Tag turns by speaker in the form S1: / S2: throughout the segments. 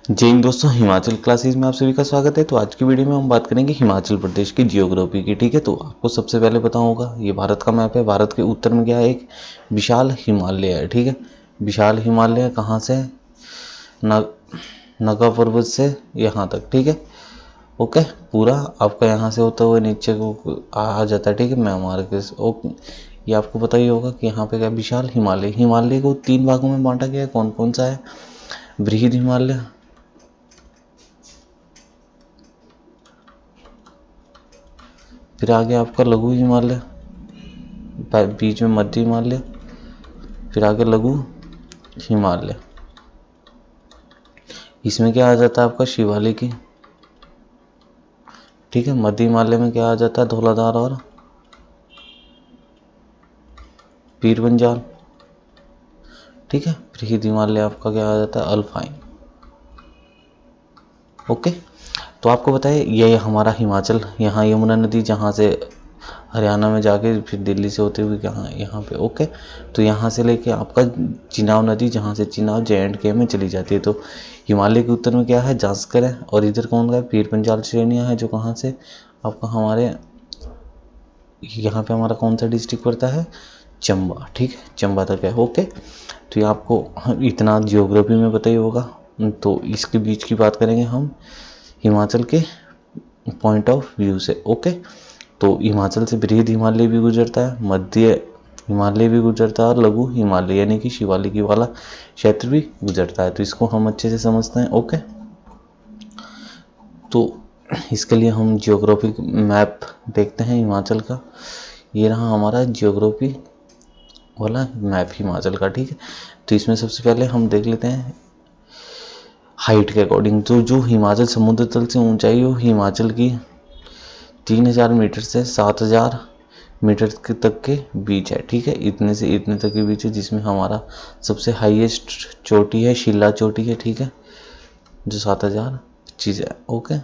S1: जय हिंद दोस्तों, हिमाचल क्लासेस में आप सभी का स्वागत है। तो आज की वीडियो में हम बात करेंगे हिमाचल प्रदेश की जियोग्राफी की। ठीक है, तो आपको सबसे पहले पता होगा ये भारत का मैप है। भारत के उत्तर में क्या है, एक विशाल हिमालय है। ठीक है, विशाल हिमालय कहाँ से है, नागा पर्वत से यहाँ तक। ठीक है, ओके, पूरा आपका यहाँ से होता हुआ नीचे को आ जाता है। ठीक है, म्यांमार के ओके। ये आपको पता ही होगा कि यहाँ पे क्या विशाल हिमालय, हिमालय को 3 भागों में बांटा गया है। कौन कौन सा है, बृहद हिमालय, फिर आगे आपका लघु हिमालय, बीच में मध्य हिमालय, फिर आगे लघु हिमालय। इसमें क्या आ जाता है आपका शिवालिक की। ठीक है, मध्य हिमालय में क्या आ जाता है, धौलाधार और पीरपंजाल। ठीक है, बृहद हिमालय आपका क्या आ जाता है, अल्पाइन। ओके, तो आपको बताए ये हमारा हिमाचल, यहाँ यमुना नदी जहाँ से हरियाणा में जाके फिर दिल्ली से होते हुए यहाँ पे। ओके, तो यहाँ से लेके आपका चिनाब नदी, जहाँ से चिनाब J&K में चली जाती है। तो हिमालय के उत्तर में क्या है, जास्कर है, और इधर कौन का है, पीरपंजाल श्रेणियाँ है, जो कहाँ से आपका हमारे यहाँ पे हमारा कौन सा डिस्ट्रिक्ट पड़ता है, चंबा। ठीक है, चंबा तक है। ओके, तो ये आपको इतना जियोग्राफी में पता ही होगा। तो इसके बीच की बात करेंगे हम हिमाचल के पॉइंट ऑफ व्यू से। ओके, तो हिमाचल से बृहद हिमालय भी गुजरता है, मध्य हिमालय भी गुजरता है, और लघु हिमालय यानी कि शिवालिक वाला क्षेत्र भी गुजरता है। तो इसको हम अच्छे से समझते हैं। ओके, तो इसके लिए हम जियोग्राफिक मैप देखते हैं हिमाचल का। ये रहा हमारा जियोग्राफी वाला मैप हिमाचल का। ठीक है, तो इसमें सबसे पहले हम देख लेते हैं हाइट के अकॉर्डिंग। तो जो हिमाचल समुद्र तल से ऊंचाई हो हिमाचल की 3000 मीटर से 7000 मीटर तक के बीच है। ठीक है, इतने से इतने तक के बीच है, जिसमें हमारा सबसे हाईएस्ट चोटी है शिला चोटी है। ठीक है, जो 7025 है। ओके,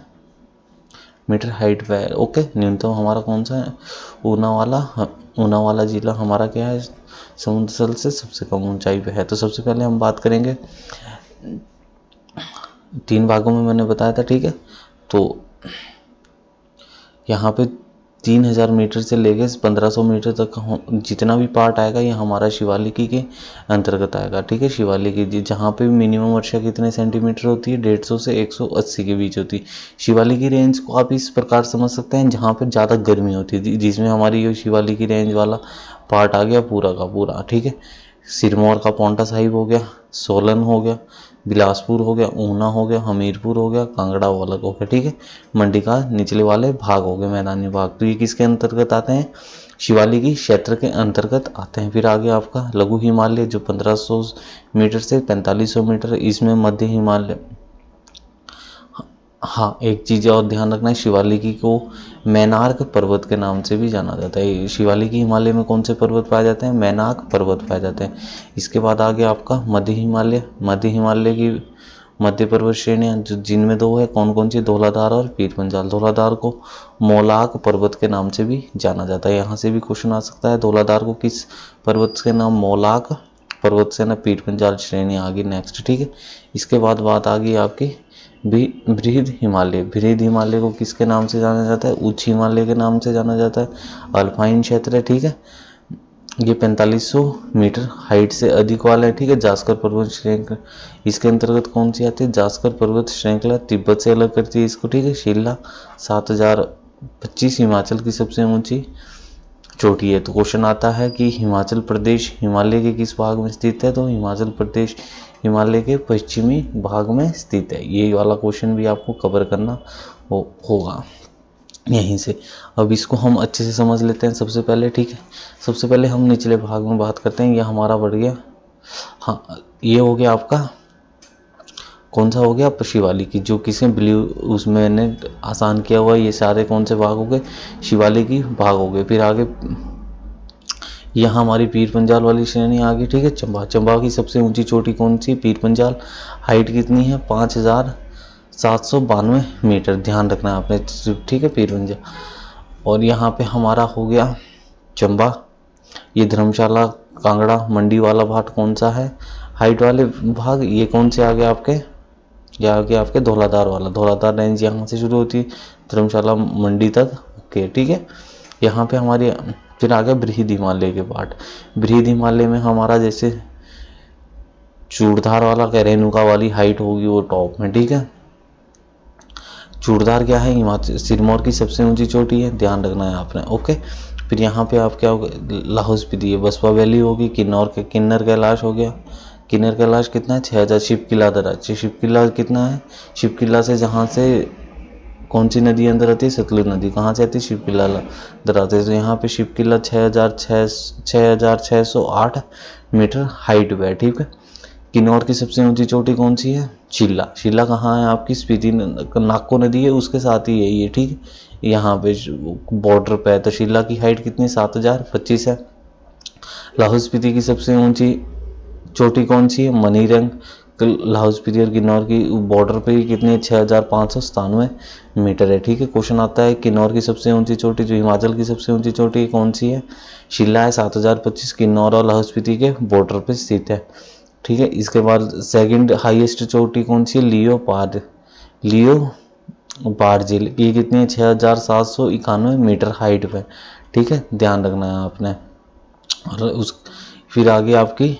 S1: मीटर हाइट पे है। ओके, न्यूनतम हमारा कौन सा है, ऊना वाला जिला हमारा क्या है, समुद्र तल से सबसे कम ऊंचाई पे है। तो सबसे पहले हम बात करेंगे 3 भागों में मैंने बताया था। ठीक है, तो यहाँ पे 3000 मीटर से लेके 1500 मीटर तक जितना भी पार्ट आएगा ये हमारा शिवालिकी के अंतर्गत आएगा। ठीक है, शिवालिकी जहाँ पे मिनिमम वर्षा कितने सेंटीमीटर होती है, 150 से 180 के बीच होती है। शिवालिकी रेंज को आप इस प्रकार समझ सकते हैं, जहाँ पे ज़्यादा गर्मी होती है, जिसमें हमारी ये शिवालिकी रेंज वाला पार्ट आ गया पूरा का पूरा। ठीक है, सिरमौर का पौंटा साहिब हो गया, सोलन हो गया, बिलासपुर हो गया, ऊना हो गया, हमीरपुर हो गया, कांगड़ा वाला हो गया। ठीक है, मंडी का निचले वाले भाग हो गए, मैदानी भाग। तो ये किसके अंतर्गत आते हैं, शिवालिकी क्षेत्र के अंतर्गत आते हैं। फिर आगे आपका लघु हिमालय जो 1500 मीटर से 4500 मीटर, इसमें मध्य हिमालय। हाँ, एक चीज़ और ध्यान रखना है, शिवालिकी को मैनार्क पर्वत के नाम से भी जाना जाता है। शिवालिकी हिमालय में कौन से पर्वत पाए जाते हैं, मैनाक पर्वत पाए जाते हैं। इसके बाद आगे आपका मध्य हिमालय, मध्य हिमालय की मध्य पर्वत श्रेणियाँ जो जिनमें 2 है, कौन कौन सी, धौलाधार और पीरपंजाल। धौलाधार को मोलाक पर्वत के नाम से भी जाना जाता है। यहाँ से भी क्वेश्चन आ सकता है, धौलाधार को किस पर्वत के नाम, मोलाक पर्वत से ना पीरपंजाल श्रेणी आ गई नेक्स्ट। ठीक है, इसके बाद बात आ गई आपकी बृहद हिमालय। बृहद हिमालय को किसके नाम से जाना जाता है, उच्च हिमालय के नाम से जाना जाता है, अल्पाइन क्षेत्र है। ठीक है, ये 4500 मीटर हाइट से अधिक वाला है। ठीक है, जास्कर पर्वत श्रृंखला इसके अंतर्गत कौन सी आती है, जास्कर पर्वत श्रृंखला तिब्बत से अलग करती है इसको। ठीक है, शिला 7025 हिमाचल की सबसे ऊंची चोटी है। तो क्वेश्चन आता है कि हिमाचल प्रदेश हिमालय के किस भाग में स्थित है, तो हिमाचल प्रदेश हिमालय के पश्चिमी भाग में स्थित है। ये वाला क्वेश्चन भी आपको कवर करना होगा यहीं से। अब इसको हम अच्छे से समझ लेते हैं सबसे पहले। ठीक है, सबसे पहले हम निचले भाग में बात करते हैं। ये हमारा बढ़ गया, हाँ ये हो गया आपका कौन सा हो गया, शिवालिकी, जो किसी ब्लू उसमें मैंने आसान किया हुआ। ये सारे कौन से भाग हो गए, शिवालिकी भाग हो गए। फिर आगे यहाँ हमारी पीरपंजाल वाली श्रेणी आ गई। ठीक है, चंबा, चंबा की सबसे ऊंची चोटी कौन सी, पीरपंजाल। हाइट कितनी है, 5792 मीटर, ध्यान रखना आपने। ठीक है, पीरपंजाल। और यहाँ पे हमारा हो गया चंबा। ये धर्मशाला कांगड़ा मंडी वाला भाग कौन सा है, हाइट वाले भाग, ये कौन से आ गए आपके यह आ गया आपके धौलाधार वाला, धौलाधार रेंज यहाँ से शुरू होती है धर्मशाला मंडी तक। ओके ठीक है। यहाँ पे हमारी फिर आ गया बृहद हिमालय के पार्ट। बृहद हिमालय में हमारा जैसे चूड़धार वाला क्या रेणुका वाली हाइट होगी वो टॉप में, ठीक है। चूड़धार क्या है, हिमाचल सिरमौर की सबसे ऊंची चोटी है, ध्यान रखना है आपने। ओके फिर यहाँ पे आप क्या होगा, लाहौल स्पीति है, बसपा वैली होगी, किन्नर कैलाश हो गया। किन्नर कैलाश कितना है 6000। शिव किला दराज, शिव किला कितना है, शिव किला से जहाँ से कौन सी नदी अंदर आती है, सतलुज नदी, कहाँ से आती है, शिव किला दराज। तो यहाँ पे शिव किला 6608 मीटर हाइट पे है, ठीक है। किन्नौर की सबसे ऊंची चोटी कौन सी है, शिला। शिला कहाँ है आपकी, स्पीति नाको नदी है उसके साथ ही है ये, ठीक है, यहाँ पे बॉर्डर पे है। तो शिला की हाइट कितनी 7025 है। लाहौल स्पीति की सबसे ऊंची चोटी कौन सी है, मनीरंग। लाहौल स्पीति और किन्नौर की बॉर्डर पे ही कितनी है 6597 मीटर है, ठीक है। क्वेश्चन आता है किन्नौर की सबसे ऊंची चोटी, जो हिमाचल की सबसे ऊंची चोटी कौन सी है, शिला है 7025, किन्नौर और लाहौल स्पीति के बॉर्डर पे स्थित है, ठीक है। इसके बाद सेकंड हाईएस्ट चोटी कौन सी है, लियो पार्जिल, ये कितनी है 6791 मीटर हाइट पे, ठीक है, ध्यान रखना है आपने। और उस फिर आगे आपकी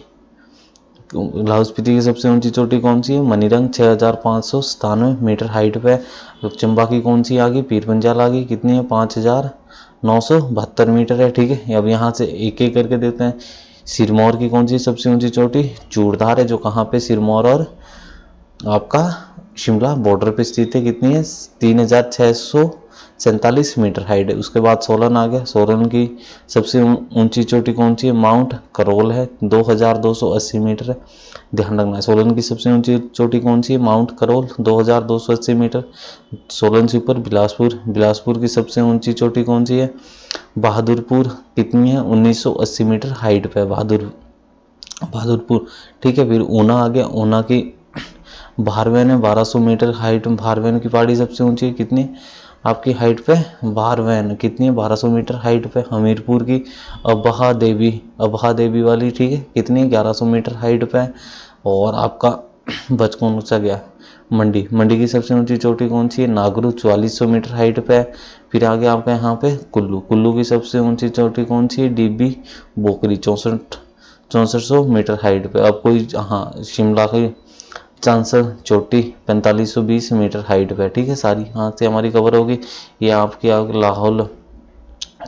S1: लाहौल स्पीति की सबसे ऊंची चोटी कौन सी है, मनीरंग 6597 मीटर हाइट पे। चंबा की कौन सी आ गई, पीर पंजाल आ गई, कितनी है 5972 मीटर है, ठीक है। अब यहाँ से एक एक करके देते हैं। सिरमौर की कौन सी सबसे ऊंची चोटी, चूड़धार है, जो कहाँ पे, सिरमौर और आपका शिमला बॉर्डर पे स्थित है, कितनी है 3647 मीटर हाइट है। उसके बाद सोलन आ गया, सोलन की सबसे ऊंची चोटी कौन सी है, माउंट करोल है, 2280 मीटर है, ध्यान रखना है। सोलन की सबसे ऊंची चोटी कौन सी है, माउंट करोल 2280 मीटर। सोलन से ऊपर बिलासपुर की सबसे ऊंची चोटी कौन सी है, बहादुरपुर, कितनी है 1980 मीटर हाइट पे बहादुरपुर, ठीक है। फिर ऊना आ गया, ऊना की भारवेन है 1200 मीटर हाइट में, भारवेन की पहाड़ी सबसे ऊंची है, कितनी आपकी हाइट पे, भारवेन कितनी है 1200 मीटर हाइट पे। हमीरपुर की अबहा देवी वाली, ठीक है, कितनी 1100 मीटर हाइट पे। और आपका बच कौन सा गया, मंडी की सबसे ऊंची चोटी कौन सी है, नागरू 4400 मीटर हाइट पे। फिर आगे आपका यहाँ पे कुल्लू की सबसे ऊंची चोटी कौन सी है, डीबी बोकरी 6400 मीटर हाइट पे। अब कोई, हाँ, शिमला की चांसर चोटी 4520 मीटर हाइट पे, ठीक है। सारी यहाँ से हमारी कवर होगी। ये आपकी लाहौल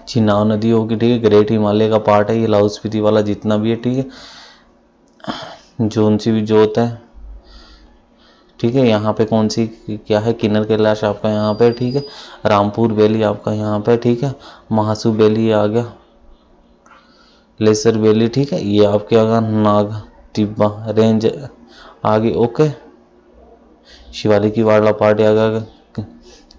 S1: चिनाव नदी होगी, ठीक है, ग्रेट हिमालय का पार्ट है ये लाहौल स्पीति वाला जितना भी है, ठीक है, जोन सी भी जो होता है, ठीक है। यहाँ पे कौन सी क्या है, किन्नर कैलाश आपका यहाँ पे, ठीक है, रामपुर वैली आपका यहाँ पे, ठीक है, महासू वैली आ गया, लेसर वैली, ठीक है, ये आपके आ गया नाग टिब्बा रेंज आगे, ओके। शिवालिक की वार्ला पार्ट आ गया,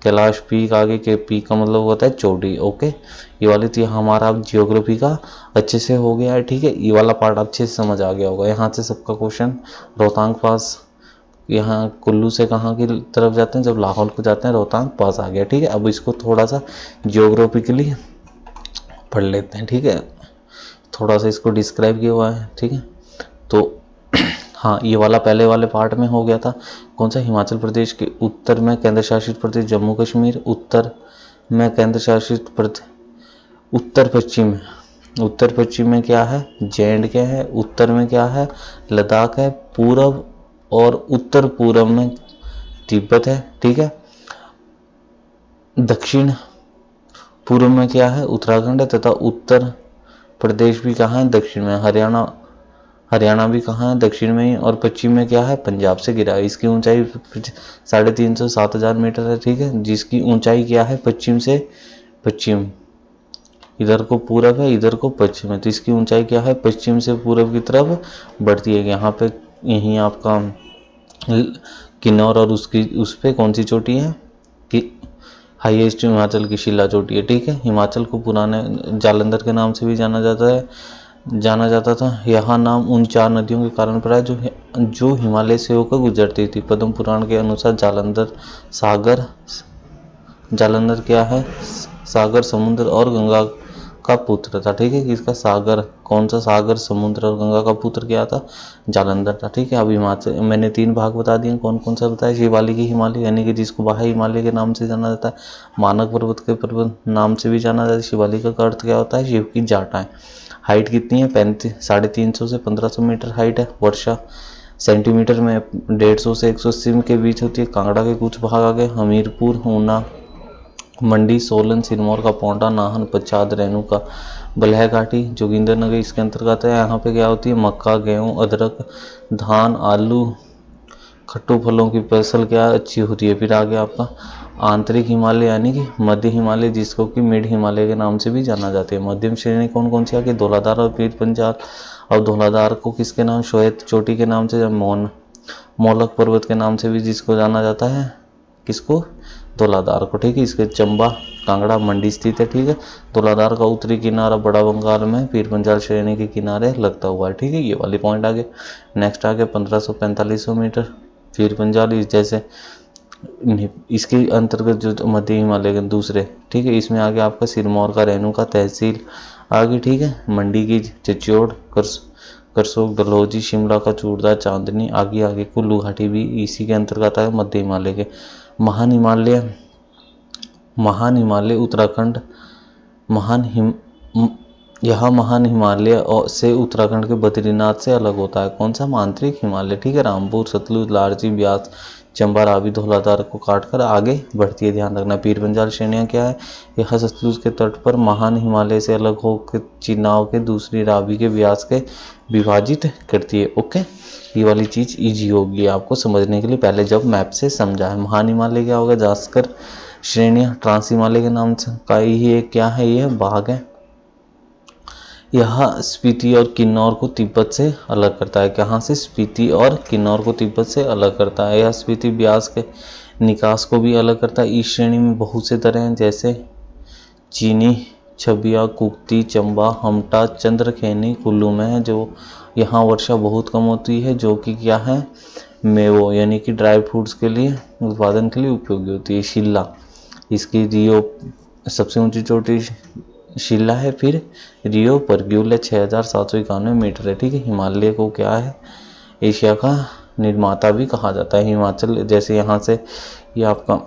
S1: कैलाश पीक आगे के पीक का मतलब होता है चोटी, ओके। ये वाली थी हमारा अब जियोग्राफी का अच्छे से हो गया है, ठीक है। ये वाला पार्ट अच्छे से समझ आ गया होगा। यहाँ से सबका क्वेश्चन रोहतांग पास, यहाँ कुल्लू से कहाँ की तरफ जाते हैं, जब लाहौल को जाते हैं रोहतांग पास आ गया, ठीक है। अब इसको थोड़ा सा जियोग्राफिकली पढ़ लेते हैं, ठीक है, थोड़ा सा इसको डिस्क्राइब किया हुआ है, ठीक है। तो हाँ, ये वाला पहले वाले पार्ट में हो गया था। कौन सा, हिमाचल प्रदेश के उत्तर में केंद्र शासित प्रदेश जम्मू कश्मीर, उत्तर में केंद्र शासित प्रदेश उत्तर पश्चिम में क्या है, जे.एंड.के है, उत्तर में क्या है, लद्दाख है, पूरब और उत्तर पूर्व में तिब्बत है, ठीक है। दक्षिण पूर्व में क्या है, उत्तराखंड है, तथा उत्तर प्रदेश भी कहाँ है, दक्षिण में। हरियाणा भी कहाँ है, दक्षिण में ही। और पश्चिम में क्या है, पंजाब से घिरा है। इसकी ऊंचाई 350-7000 मीटर है, ठीक है, जिसकी ऊंचाई क्या है, पश्चिम से पश्चिम, इधर को पूरब है, इधर को पश्चिम है, तो इसकी ऊंचाई क्या है, पश्चिम से पूरब की तरफ बढ़ती है। यहाँ पे यहीं आपका किन्नौर और उस पे कौन सी चोटी है कि हाईएस्ट हिमाचल की शिला चोटी है, ठीक है। हिमाचल को पुराने जालंधर के नाम से भी जाना जाता था। यहाँ नाम उन 4 नदियों के कारण पड़ा है जो हिमालय से होकर गुजरती थी। पद्म पुराण के अनुसार जालंधर क्या है, सागर, समुद्र और का पुत्र था, ठीक है। किसका? सागर। कौन सा सागर? समुद्र और गंगा का पुत्र क्या था? जालंधर था, ठीक है। अब हिमाचल मैंने 3 भाग बता दिए, कौन कौन सा बताया? शिवालिक हिमालय यानी कि जिसको बाह्य हिमालय के नाम से जाना जाता है, मानक पर्वत के पर्वत नाम से भी जाना जाता है। शिवालिक का अर्थ क्या होता है? शिव की जाटाएं। हाइट कितनी है? 350 से 1500 मीटर हाइट है। वर्षा सेंटीमीटर में 150 से 180 के बीच होती है। कांगड़ा के कुछ भाग आ गए, हमीरपुर, ऊना, मंडी, सोलन, सिरमौर का पौंडा, नाहन, पच्छाद, रेणुका, बलह घाटी, जोगिंदरनगर इसके अंतर्गत है। यहाँ पे क्या होती है? मक्का, गेहूँ, अदरक, धान, आलू, खट्टू फलों की फसल क्या अच्छी होती है। फिर आगे आपका आंतरिक हिमालय यानी कि मध्य हिमालय, जिसको कि मिड हिमालय के नाम से भी जाना जाता है। मध्यम श्रेणी कौन कौन सी आगे? धौलाधार और पीर पंजाल। और धौलाधार को किसके नाम? श्वेत चोटी के नाम से, मोलक पर्वत के नाम से भी जिसको जाना जाता है, किसको? धौलाधार को, ठीक है। इसके चंबा, कांगड़ा, मंडी स्थित है, ठीक है। धौलाधार का उत्तरी किनारा बड़ा बंगाल में पीर पंजाल श्रेणी के किनारे लगता हुआ है, ठीक है। ये वाली पॉइंट आगे। नेक्स्ट आगे 1500-4500 मीटर पीर पंजाल, जैसे इसके अंतर्गत जो मध्य हिमालय के दूसरे, ठीक है। इसमें आगे आपका सिरमौर का रेणुका तहसील आगे, ठीक है। मंडी की चच्योड़, करसोग, डलहौजी, शिमला का चूड़दार, चांदनी आगे आगे कुल्लू घाटी भी इसी के अंतर्गत है, मध्य हिमालय के। महान हिमालय उत्तराखंड, यह महान हिमालय और से उत्तराखंड के बद्रीनाथ से अलग होता है। कौन सा? आंतरिक हिमालय, ठीक है। रामपुर, सतलुज, लारजी, ब्यास, चंबा, रावी, धौलाधार को काटकर आगे बढ़ती है, ध्यान रखना। पीर पंजाल श्रेणियाँ क्या है? यह सतलुज के तट पर महान हिमालय से अलग होकर चिनाव के दूसरी रावी के व्यास के विभाजित करती है। ओके, ये वाली चीज इजी होगी आपको समझने के लिए, पहले जब मैप से समझा है। महान हिमालय क्या होगा? जास्कर श्रेणियाँ ट्रांस हिमालय के नाम से का ही एक क्या है? ये भाग है। यह स्पीति और किन्नौर को तिब्बत से अलग करता है। कहाँ से? स्पीति और किन्नौर को तिब्बत से अलग करता है। यह स्पीति ब्यास के निकास को भी अलग करता है। इस श्रेणी में बहुत से तरह हैं, जैसे चीनी, छबिया, कुक्ति, चंबा, हमटा, चंद्रखेनी कुल्लू में है, जो यहाँ वर्षा बहुत कम होती है, जो कि क्या है? मेवो यानी कि ड्राई फ्रूट्स के लिए उत्पादन के लिए उपयोगी होती है। शिल्ला, इसकी रियो सबसे ऊंची चोटी शिल्ला है। फिर रियो परग्यूल है, 6791 मीटर है, ठीक है। हिमालय को क्या है? एशिया का निर्माता भी कहा जाता है। हिमाचल जैसे यहाँ से ये आपका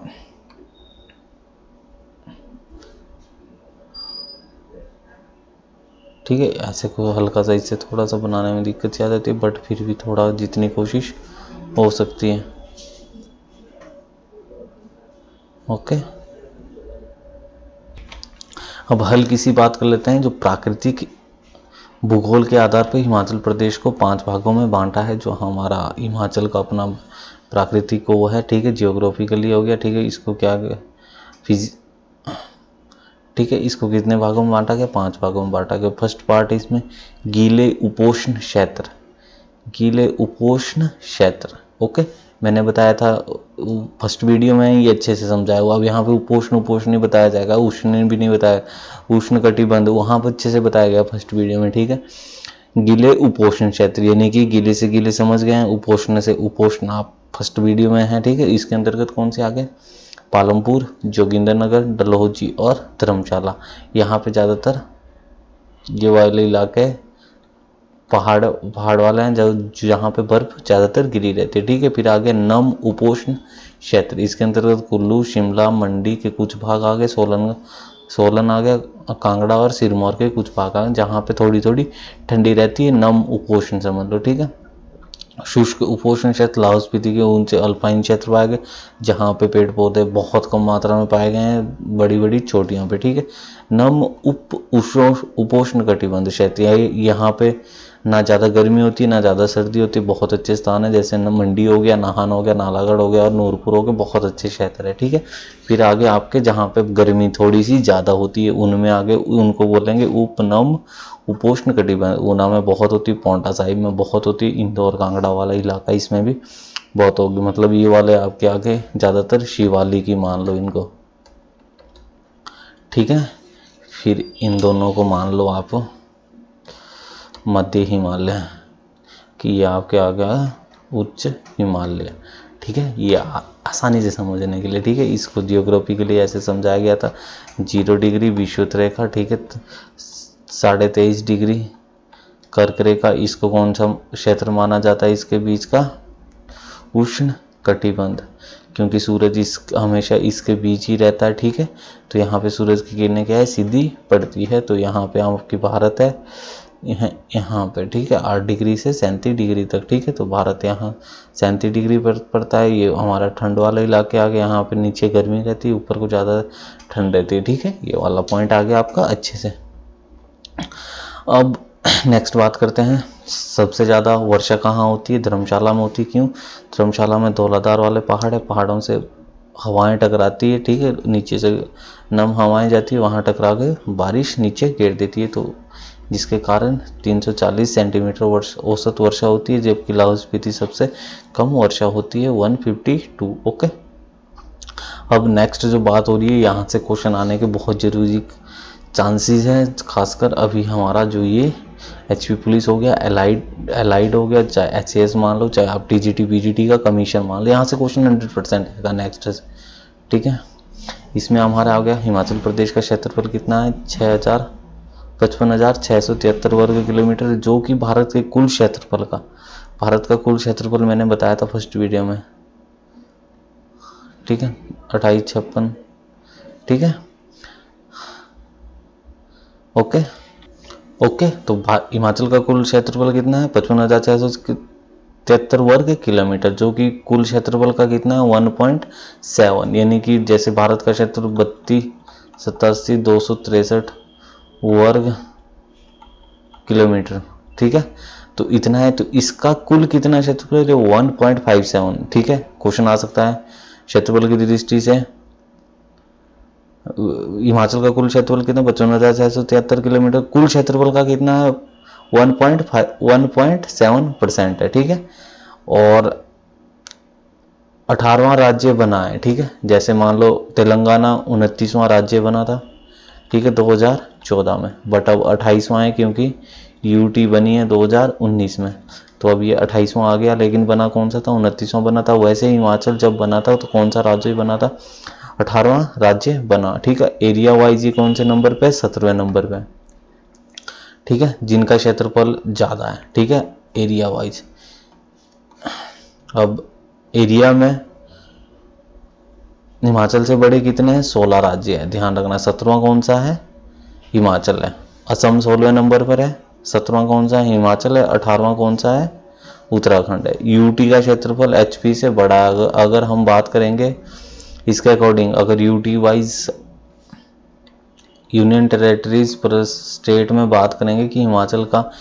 S1: ठीक है, ऐसे को हल्का सा इससे थोड़ा सा बनाने में दिक्कत सी आ जाती है, बट फिर भी थोड़ा जितनी कोशिश हो सकती है। ओके, अब हल्की सी बात कर लेते हैं। जो प्राकृतिक भूगोल के आधार पर हिमाचल प्रदेश को 5 भागों में बांटा है। जो हमारा हिमाचल का अपना प्राकृतिक को वो है, ठीक है, जियोग्राफिकली हो गया, ठीक है। इसको क्या ठीक है, इसको कितने भागों में बांटा गया? 5 भागों में बांटा गया। फर्स्ट पार्ट इसमें गीले उपोष्ण क्षेत्र, गीले उपोष्ण क्षेत्र। ओके, मैंने बताया था फर्स्ट वीडियो में ये अच्छे से समझाया हुआ। अब यहाँ पे उपोष्ण नहीं बताया जाएगा, उष्ण भी नहीं बताया, उष्ण कटिबंध वहाँ पर अच्छे से बताया गया फर्स्ट वीडियो में, ठीक है। गीले उपोष्ण क्षेत्र यानी कि गीले से गीले समझ गए हैं, उपोष्ण से उपोष्ण आप फर्स्ट वीडियो में है, ठीक है। इसके अंतर्गत कौन से आ गए? पालमपुर, जोगिंदरनगर, डलहौजी और धर्मशाला। यहाँ पे ज़्यादातर ये वाले इलाके पहाड़ वाले हैं, जहाँ पे बर्फ ज़्यादातर गिरी रहती है, ठीक है। फिर आगे नम उपोष्ण क्षेत्र, इसके अंतर्गत कुल्लू, शिमला, मंडी के कुछ भाग आ गए, सोलन आ गया, कांगड़ा और सिरमौर के कुछ भाग आ गए, जहाँ पे थोड़ी थोड़ी ठंडी रहती है। नम उपोष्ण समझ लो, ठीक है। शुष्क उपोष्ण क्षेत्र लाहौल स्पीति के ऊंचे अल्पाइन क्षेत्र पाए गए, जहाँ पे पेड़ पौधे बहुत कम मात्रा में पाए गए हैं, बड़ी बड़ी चोटियों पे, ठीक है। नम उपोष्ण कटिबंध क्षेत्र, यहाँ पे ना ज़्यादा गर्मी होती है ना ज़्यादा सर्दी होती है, बहुत अच्छे स्थान है, जैसे मंडी हो गया, नाहन हो गया, नालागढ़ हो गया और नूरपुर हो गया, बहुत अच्छे क्षेत्र है, ठीक है। फिर आगे आपके जहाँ पे गर्मी थोड़ी सी ज़्यादा होती है उनमें आगे उनको बोलेंगे उपनम उपोष्ण कटिबंध। ऊना में बहुत होती है, पौंटा साहिब में बहुत होती है, इंदौर कांगड़ा वाला इलाका इसमें भी बहुत होगी। मतलब ये वाले आपके आगे ज़्यादातर शिवालिक की मान लो इनको, ठीक है। फिर इन दोनों को मान लो आप मध्य हिमालय, कि ये आपके आ गया उच्च हिमालय, ठीक है, ये आसानी से समझने के लिए, ठीक है। इसको जियोग्राफी के लिए ऐसे समझाया गया था, 0 डिग्री विषुवत रेखा, ठीक है, 23.5 डिग्री कर्क रेखा, इसको कौन सा क्षेत्र माना जाता है इसके बीच का? उष्ण कटिबंध, क्योंकि सूरज हमेशा इसके बीच ही रहता है, ठीक है। तो यहाँ पे सूरज की किरणें क्या है? सीधी पड़ती है। तो यहाँ पे आपकी भारत है, यहाँ पे, ठीक है, 8 डिग्री से 37 डिग्री तक, ठीक है। तो भारत यहाँ 37 डिग्री पर पड़ता है। ये हमारा ठंड वाला इलाके आ गया। यहाँ पे नीचे गर्मी रहती है, ऊपर को ज़्यादा ठंड रहती है, ठीक है। ये वाला पॉइंट आ गया आपका अच्छे से। अब नेक्स्ट बात करते हैं, सबसे ज़्यादा वर्षा कहाँ होती है? धर्मशाला में होती है। क्यों? धर्मशाला में धौलाधार वाले पहाड़ है, पहाड़ों से हवाएं टकराती है, ठीक है, नीचे से नम हवाएं जाती है, वहाँ टकरा के बारिश नीचे गिर देती है, तो जिसके कारण 340 सेंटीमीटर औसत वर्षा होती है, जबकि लाहौल स्पीति सबसे कम वर्षा होती है, 152। ओके, अब नेक्स्ट जो बात हो रही है, यहाँ से क्वेश्चन आने के बहुत जरूरी चांसेस हैं, खासकर अभी हमारा जो ये एचपी पुलिस हो गया, एलाइड हो गया, चाहे एचएएस मान लो, चाहे आप टीजीटी बीजीटी का कमीशन मान लो, यहाँ से क्वेश्चन 100% आएगा नेक्स्ट, ठीक है। इसमें हमारा आ गया हिमाचल प्रदेश का क्षेत्रफल कितना है? 55,673 वर्ग किलोमीटर, जो कि भारत के कुल क्षेत्रफल का, भारत का कुल क्षेत्रफल मैंने बताया था फर्स्ट वीडियो में, ठीक है, 2856, ठीक है। ओके ओके, तो हिमाचल का कुल क्षेत्रफल कितना है? 55,673 वर्ग किलोमीटर, जो कि कुल क्षेत्रफल का कितना है? 1.7, यानी कि जैसे भारत का क्षेत्रफल 32,87,263 वर्ग किलोमीटर, ठीक है, तो इतना है। तो इसका कुल कितना क्षेत्रफल है? 1.57, ठीक है। क्वेश्चन आ सकता है क्षेत्रफल की दृष्टि से, हिमाचल का कुल क्षेत्रफल कितना? 55,673 किलोमीटर, कुल क्षेत्रफल का कितना है? 1.7% है, ठीक है। और 18वां राज्य बना है, ठीक है। जैसे मान लो तेलंगाना 29वां राज्य बना था, ठीक है, 2014 में, बट अब 28वां है, क्योंकि यूटी बनी है 2019 में, तो अब ये 28वां आ गया। लेकिन बना कौन सा था? 29वां बना था। वैसे हिमाचल जब बना था तो कौन सा राज्य बना था? 18वां राज्य बना, ठीक है। एरिया वाइज ये कौन से नंबर पे? 17वें नंबर पे, ठीक है, जिनका क्षेत्रफल ज्यादा है, ठीक है, एरिया वाइज। अब एरिया में हिमाचल से बड़े कितने हैं? 16 राज्य है, ध्यान रखना। 17वां कौन सा है? हिमाचल है। असम 16वें नंबर पर है, 17वां कौन सा है? हिमाचल है। 18वां कौन सा है? उत्तराखंड है। यूटी का क्षेत्रफल एचपी से बड़ा है। अगर हम बात करेंगे इसके अकॉर्डिंग, अगर यूटी वाइज यूनियन टेरेटरीज पर स्टेट में बात करेंगे कि हिमाचल का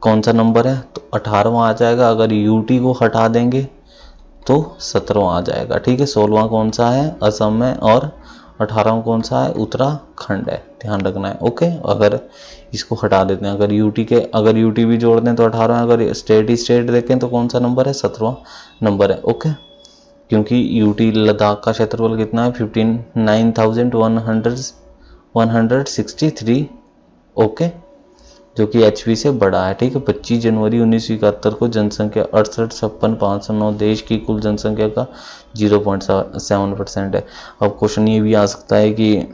S1: कौन सा नंबर है, तो 18वां आ जाएगा। अगर यूटी को हटा देंगे तो 17वां आ जाएगा, ठीक है। 16वां कौन सा है? असम में। और 18वां कौन सा है? उत्तराखंड है, ध्यान रखना है। ओके, अगर इसको हटा देते हैं, अगर यूटी भी जोड़ दें तो 18वां, अगर स्टेट ही स्टेट देखें तो कौन सा नंबर है? 17वां नंबर है। ओके, क्योंकि यूटी लद्दाख का क्षेत्रफल कितना है? 59,163, ओके, जो कि एचपी से बड़ा है, ठीक है। 25 जनवरी 1971 को जनसंख्या 68,56,509, देश की कुल जनसंख्या का 0.7% है। अब क्वेश्चन ये भी आ सकता है कि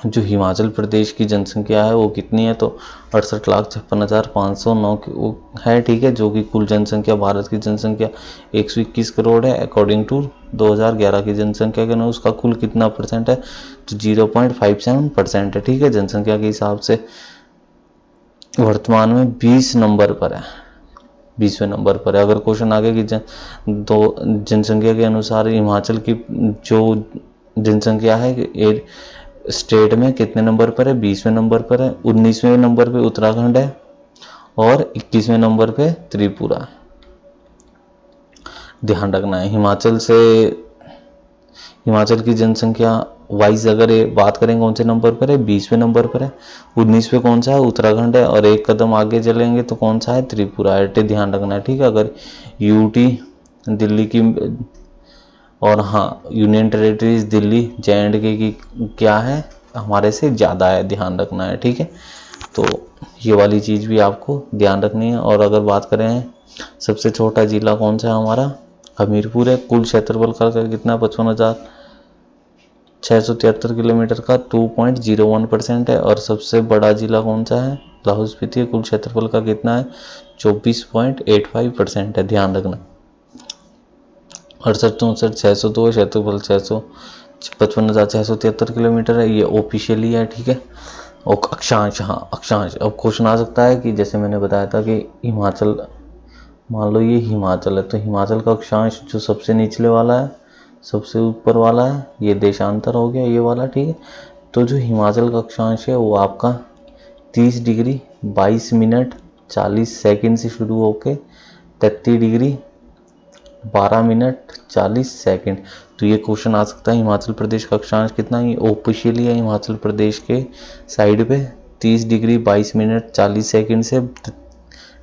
S1: जो हिमाचल प्रदेश की जनसंख्या है वो कितनी है? तो 68,56,509 है, ठीक है, जो कि कुल जनसंख्या, भारत की जनसंख्या 121 करोड़ है। अकॉर्डिंग टू 2011 की जनसंख्या के ना, उसका कुल कितना परसेंट है? तो 0.57% है, ठीक है, जनसंख्या के हिसाब से वर्तमान में 20 नंबर पर है, 20वें नंबर पर है। अगर क्वेश्चन आगे कि जनसंख्या के अनुसार हिमाचल की जो जनसंख्या है स्टेट में कितने नंबर पर है? 20वें नंबर पर है। 19वें नंबर पे उत्तराखंड है और 21वें नंबर पे त्रिपुरा है, ध्यान रखना है। हिमाचल की जनसंख्या वाइज अगर बात करें कौन से नंबर पर है? 20वें नंबर पर है। 19वें कौन सा है? उत्तराखंड है। और एक कदम आगे चलेंगे तो कौन सा है? त्रिपुरा है, ध्यान रखना है, ठीक है। अगर यूटी दिल्ली की, और हाँ, यूनियन टेरेटरीज दिल्ली जे&के की क्या है? हमारे से ज़्यादा है, ध्यान रखना है, ठीक है। तो ये वाली चीज़ भी आपको ध्यान रखनी है। और अगर बात करें सबसे छोटा जिला कौन सा है हमारा? हमीरपुर है। कुल क्षेत्रफल का कितना 55,673 किलोमीटर का 2.01% है। और सबसे बड़ा जिला कौन सा है? लाहौल स्पीति है। कुल क्षेत्रफल का कितना है? 24.85% है, ध्यान रखना। 68,64,602 क्षेत्रफल 55,673 किलोमीटर है। ये ऑफिशियली है, ठीक है। और अक्षांश, हाँ अक्षांश। अब क्वेश्चन आ सकता है कि जैसे मैंने बताया था कि हिमाचल, मान लो ये हिमाचल है, तो हिमाचल का अक्षांश जो सबसे निचले वाला है, सबसे ऊपर वाला है, ये देशांतर हो गया ये वाला, ठीक है। तो जो हिमाचल का अक्षांश है वो आपका 30 डिग्री 22 मिनट 40 सेकंड से शुरू होके 33 डिग्री 12 मिनट 40 सेकंड। तो ये क्वेश्चन आ सकता है हिमाचल प्रदेश का अक्षांश कितना है। ऑफिशियली है हिमाचल प्रदेश के साइड पे 30 डिग्री 22 मिनट 40 सेकंड से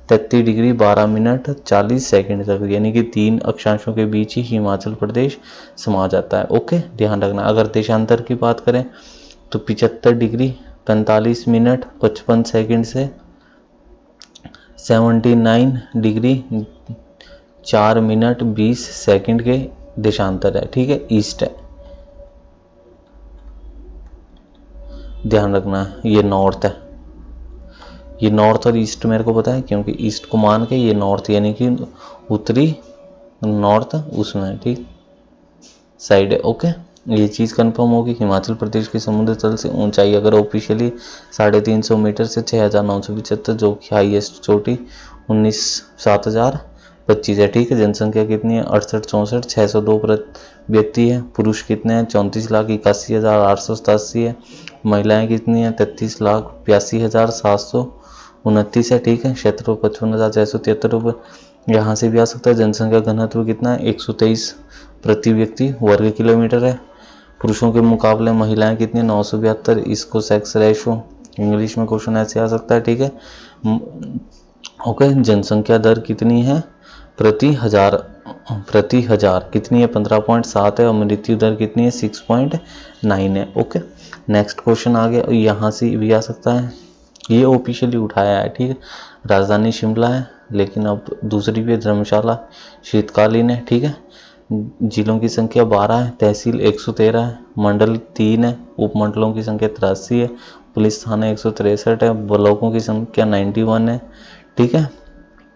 S1: 33 डिग्री 12 मिनट 40 सेकंड तक, यानी कि 3 अक्षांशों के बीच ही हिमाचल प्रदेश समा जाता है। ओके, ध्यान रखना। अगर देशांतर की बात करें तो 75 डिग्री 45 मिनट 55 सेकंड से 79 डिग्री 4 मिनट 20 सेकंड के देशांतर है, ठीक है। ईस्ट है, ध्यान रखना। ये नॉर्थ है। ये नॉर्थ और ईस्ट मेरे को पता है क्योंकि ईस्ट को मान के ये नॉर्थ, यानी कि उत्तरी नॉर्थ उसमें, ठीक साइड है। ओके, ये चीज़ कंफर्म होगी। हिमाचल प्रदेश के समुद्र तल से ऊंचाई अगर ऑफिशियली 350 मीटर से 6,975, जो कि हाईएस्ट चोटी 7,025 है, ठीक है। जनसंख्या कितनी है? 68,64,602 व्यक्ति है। पुरुष कितने हैं? 34,81,887 है। महिलाएं कितनी है? 33,82,729 है, ठीक है। क्षेत्र 55,673। यहाँ से भी आ सकता है। जनसंख्या घनत्व कितना है? 123 प्रति व्यक्ति वर्ग किलोमीटर है। पुरुषों के मुकाबले महिलाएं कितनी? 972। इसको सेक्स रेशो इंग्लिश में क्वेश्चन ऐसे आ सकता है, ठीक है। ओके, जनसंख्या दर कितनी है प्रति हजार कितनी है? 15.7 है। और मृत्यु दर कितनी है? 6.9 है। ओके, नेक्स्ट क्वेश्चन आ गया। यहाँ से भी आ सकता है, ये ऑफिशियली उठाया है, ठीक है। राजधानी शिमला है, लेकिन अब दूसरी भी धर्मशाला शीतकालीन है, ठीक है। जिलों की संख्या 12 है। तहसील 113 है। मंडल 3 है। उपमंडलों की संख्या 83 है। पुलिस थाने 163 है। ब्लॉकों की संख्या 91 है, ठीक है।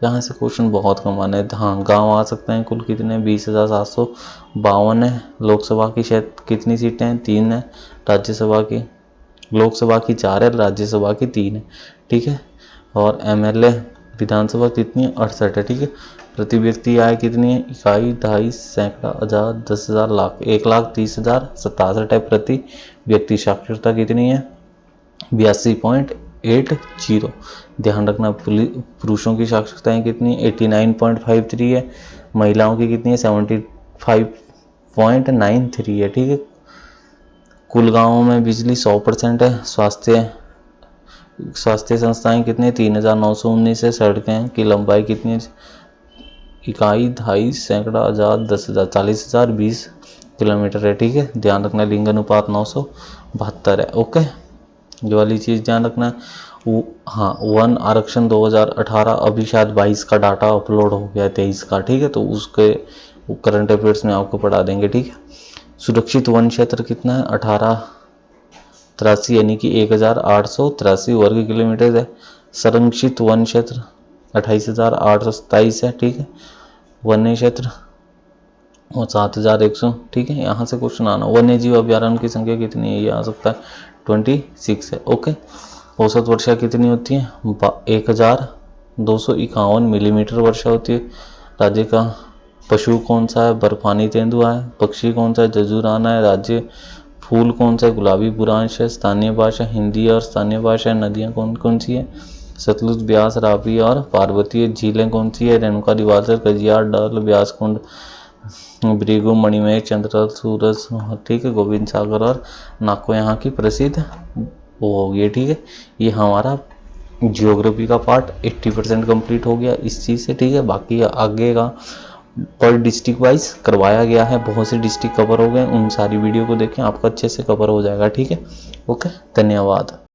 S1: यहाँ से क्वेश्चन बहुत कम आने हैं। हाँ, गांव आ सकते हैं। कुल कितने? 20,752 है। लोकसभा की क्षेत्र कितनी सीटें हैं? 3 है। राज्यसभा की, लोकसभा की 4 है, राज्यसभा की 3 है, ठीक है। और एमएलए विधानसभा कितनी है? 68 है, ठीक है। प्रति व्यक्ति आय कितनी है? इकाई, दहाई, सैकड़ा, हजार, 10,000, लाख। 1,30,67 है प्रति व्यक्ति। साक्षरता कितनी है? 82.80। ध्यान रखना। पुरुषों की साक्षरताएं कितनी है? 89.53 है। महिलाओं की कितनी है? 75.93 है, ठीक है। कुल गांवों में बिजली 100% है। स्वास्थ्य संस्थाएं कितनी? 3,919 है। सड़कें की लंबाई कितनी है? इकाई, दहाई, सैकड़ा, हजार, 10,000, 40,000, 20 किलोमीटर है, ठीक है। ध्यान रखना। लिंग अनुपात 972 है। ओके, ये वाली चीज़ ध्यान रखना। हाँ, वन आरक्षण 2018 अभी शायद 22 का डाटा अपलोड हो गया है, 23 का, ठीक है। तो उसके करंट अफेयर्स में आपको पढ़ा देंगे, ठीक है। सुरक्षित वन क्षेत्र कितना है? 1883, यानी कि 1,883 वर्ग किलोमीटर है। संरक्षित वन क्षेत्र 28,827 है, ठीक है। वन्य क्षेत्र और 7,100, ठीक है। यहाँ से क्वेश्चन आना। वन्य जीव अभ्यारण्य की संख्या कितनी है? ये आ सकता है 26 है। ओके, औसत वर्षा कितनी होती है? 1,251 मिलीमीटर वर्षा होती है। राज्य का पशु कौन सा है? बर्फानी तेंदुआ है। पक्षी कौन सा है? जजूराना है। राज्य फूल कौन सा है? गुलाबी बुरांश है। स्थानीय भाषा हिंदी और स्थानीय भाषा नदियाँ कौन कौन सी है? सतलुज, ब्यास, रावी और पार्वती। झीलें कौन सी है? रेणुका, रिवाल्सर, कजियार, डल, ब्यासकुंड, भृगु, मणिमय, चंद्रल, सूरज, ठीक है। गोविंद सागर और नाको यहाँ की प्रसिद्ध वो हो गई, ठीक है। ये हमारा जियोग्राफी का पार्ट 80% कंप्लीट हो गया इस चीज़ से, ठीक है। बाकी आगे का पर डिस्ट्रिक्ट वाइज करवाया गया है। बहुत से डिस्ट्रिक्ट कवर हो गए, उन सारी वीडियो को देखें, आपका अच्छे से कवर हो जाएगा, ठीक है। ओके, धन्यवाद।